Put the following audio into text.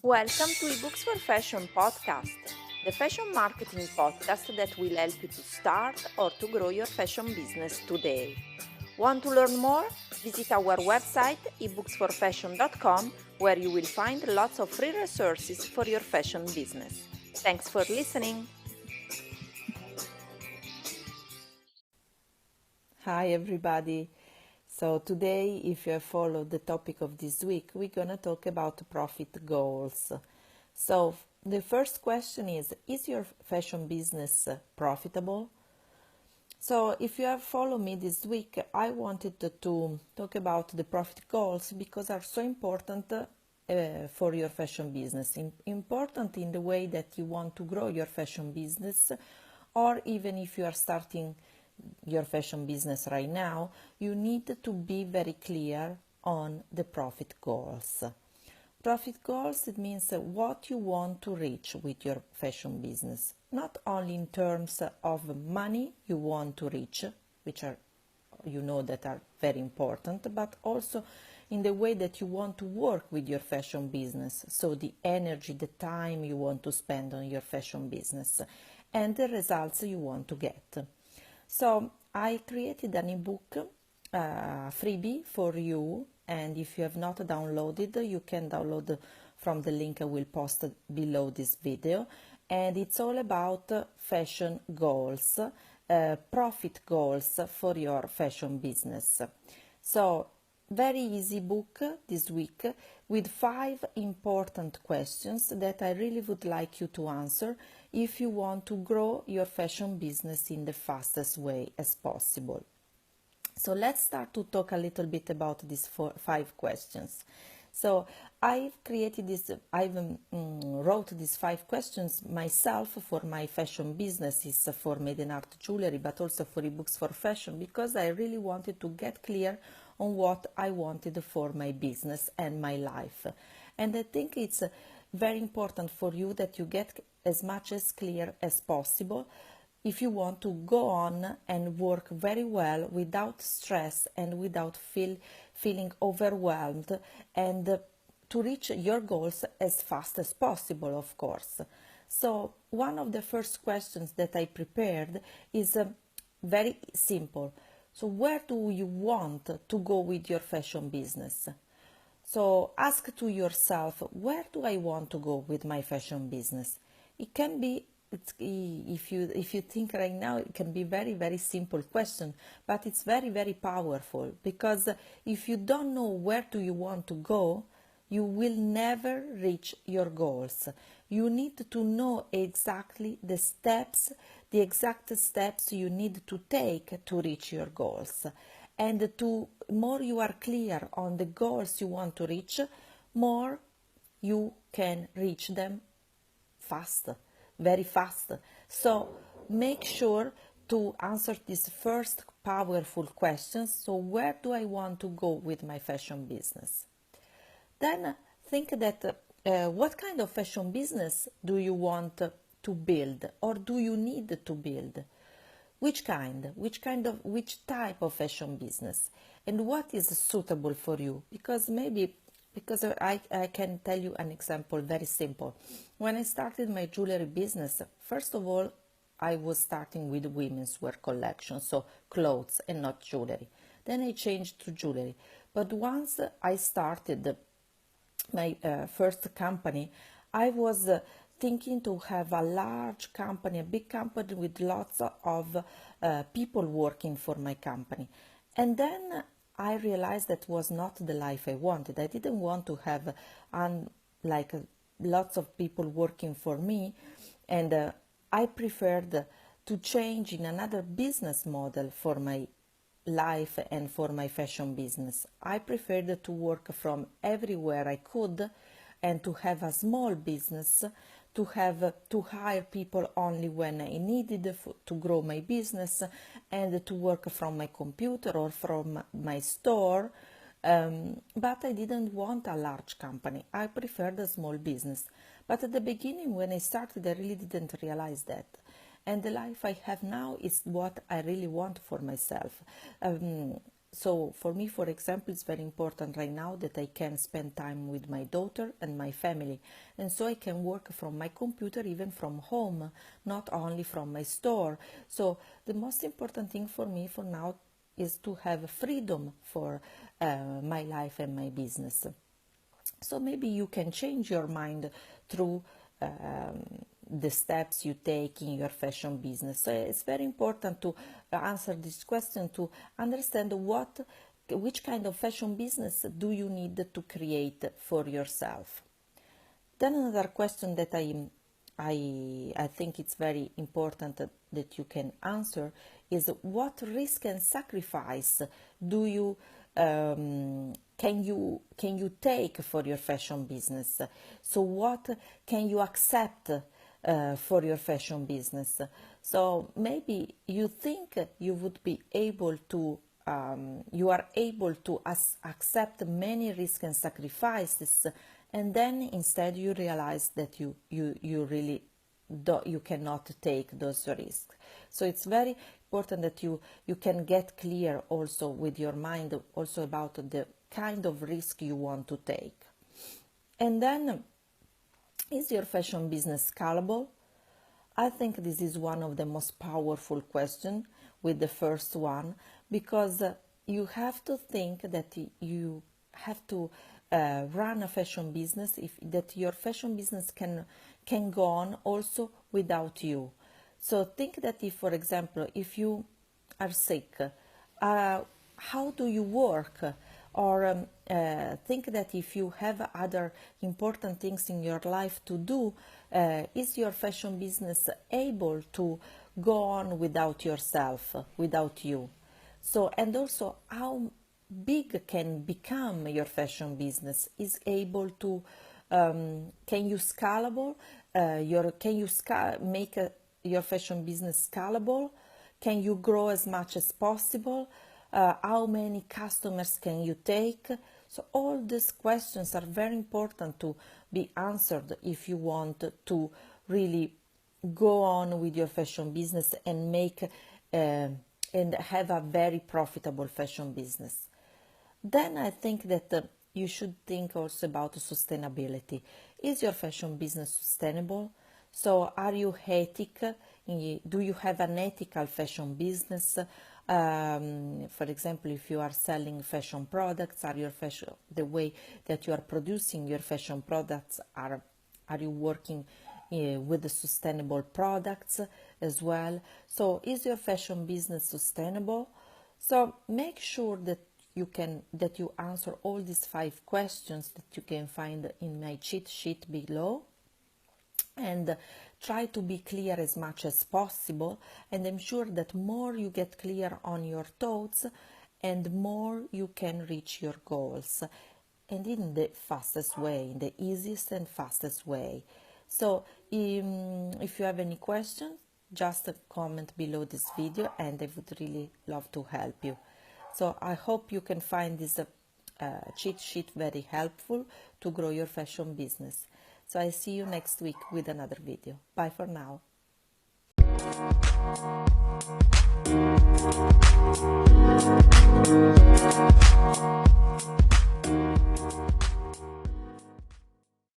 Welcome to eBooks for Fashion podcast, the fashion marketing podcast that will help you to start or to grow your fashion business today. Want to learn more? Visit our website ebooksforfashion.com where you will find lots of free resources for your fashion business. Thanks for listening. Hi everybody. So today, if you have followed the topic of this week, we're going to talk about profit goals. So the first question is your fashion business profitable? So if you have followed me this week, I wanted to talk about the profit goals because are so important for your fashion business. Important in the way that you want to grow your fashion business, or even if you are starting your fashion business right now, you need to be very clear on the profit goals. Profit goals, it means what you want to reach with your fashion business, not only in terms of money you want to reach, which are that are very important, but also in the way that you want to work with your fashion business, so the energy, the time you want to spend on your fashion business and the results you want to get. So I created an ebook freebie for you, and if you have not downloaded, you can download from the link I will post below this video. And it's all about fashion goals, profit goals for your fashion business. So very easy book this week with 5 important questions that I really would like you to answer if you want to grow your fashion business in the fastest way as possible. So let's start to talk a little bit about these 5 questions. So I've wrote these 5 questions myself for my fashion businesses, for Made in Art Jewelry, but also for eBooks for Fashion, because I really wanted to get clear on what I wanted for my business and my life. And I think it's very important for you that you get as much as clear as possible if you want to go on and work very well without stress and without feeling overwhelmed, and to reach your goals as fast as possible, of course. So one of the first questions that I prepared is very simple. So where do you want to go with your fashion business? So ask to yourself, where do I want to go with my fashion business? It can be, if you think right now, it can be very, very simple question, but it's very, very powerful, because if you don't know where do you want to go, you will never reach your goals. You need to know exactly the exact steps you need to take to reach your goals. And the more you are clear on the goals you want to reach, more you can reach them fast, very fast. So make sure to answer these first powerful questions. So where do I want to go with my fashion business? Then think that what kind of fashion business do you want to build, or do you need to build? Which type of fashion business, and what is suitable for you? Because I can tell you an example, very simple. When I started my jewelry business, first of all, I was starting with women's wear collection, so clothes and not jewelry. Then I changed to jewelry. But once I started my first company, I was thinking to have a large company, a big company with lots of people working for my company. And then I realized that was not the life I wanted. I didn't want to have lots of people working for me, and I preferred to change in another business model for my life and for my fashion business. I preferred to work from everywhere I could, and to have a small business, to hire people only when I needed to grow my business, and to work from my computer or from my store. But I didn't want a large company. I preferred a small business. But at the beginning, when I started, I really didn't realize that. And the life I have now is what I really want for myself. So for me, for example, it's very important right now that I can spend time with my daughter and my family. And so I can work from my computer, even from home, not only from my store. So the most important thing for me for now is to have freedom for my life and my business. So maybe you can change your mind through the steps you take in your fashion business. So it's very important to answer this question, to understand which kind of fashion business do you need to create for yourself. Then another question that I think it's very important that you can answer is, what risk and sacrifice do you can you take for your fashion business? So what can you accept for your fashion business? So maybe you think you would be able to you are able to accept many risks and sacrifices, and then instead you realize that you really you cannot take those risks. So it's very important that you can get clear also with your mind also about the kind of risk you want to take. And then, is your fashion business scalable? I think this is one of the most powerful questions with the first one, because you have to think that you have to run a fashion business, that your fashion business can go on also without you. So think that if, for example, if you are sick, how do you work? Or think that if you have other important things in your life to do, is your fashion business able to go on without yourself, without you? So, and also, how big can become your fashion business? Is able to, can you scalable? Can you make your fashion business scalable? Can you grow as much as possible? How many customers can you take? So all these questions are very important to be answered if you want to really go on with your fashion business and make and have a very profitable fashion business. Then I think that you should think also about sustainability. Is your fashion business sustainable? So are you ethical? Do you have an ethical fashion business? For example, if you are selling fashion products, the way that you are producing your fashion products, are you working with the sustainable products as well? So is your fashion business sustainable? So make sure that you answer all these 5 questions that you can find in my cheat sheet below, and try to be clear as much as possible, and I'm sure that more you get clear on your thoughts and more you can reach your goals, and in the fastest way, in the easiest and fastest way. So if you have any questions, just comment below this video and I would really love to help you. So I hope you can find this cheat sheet very helpful to grow your fashion business. So I see you next week with another video. Bye for now.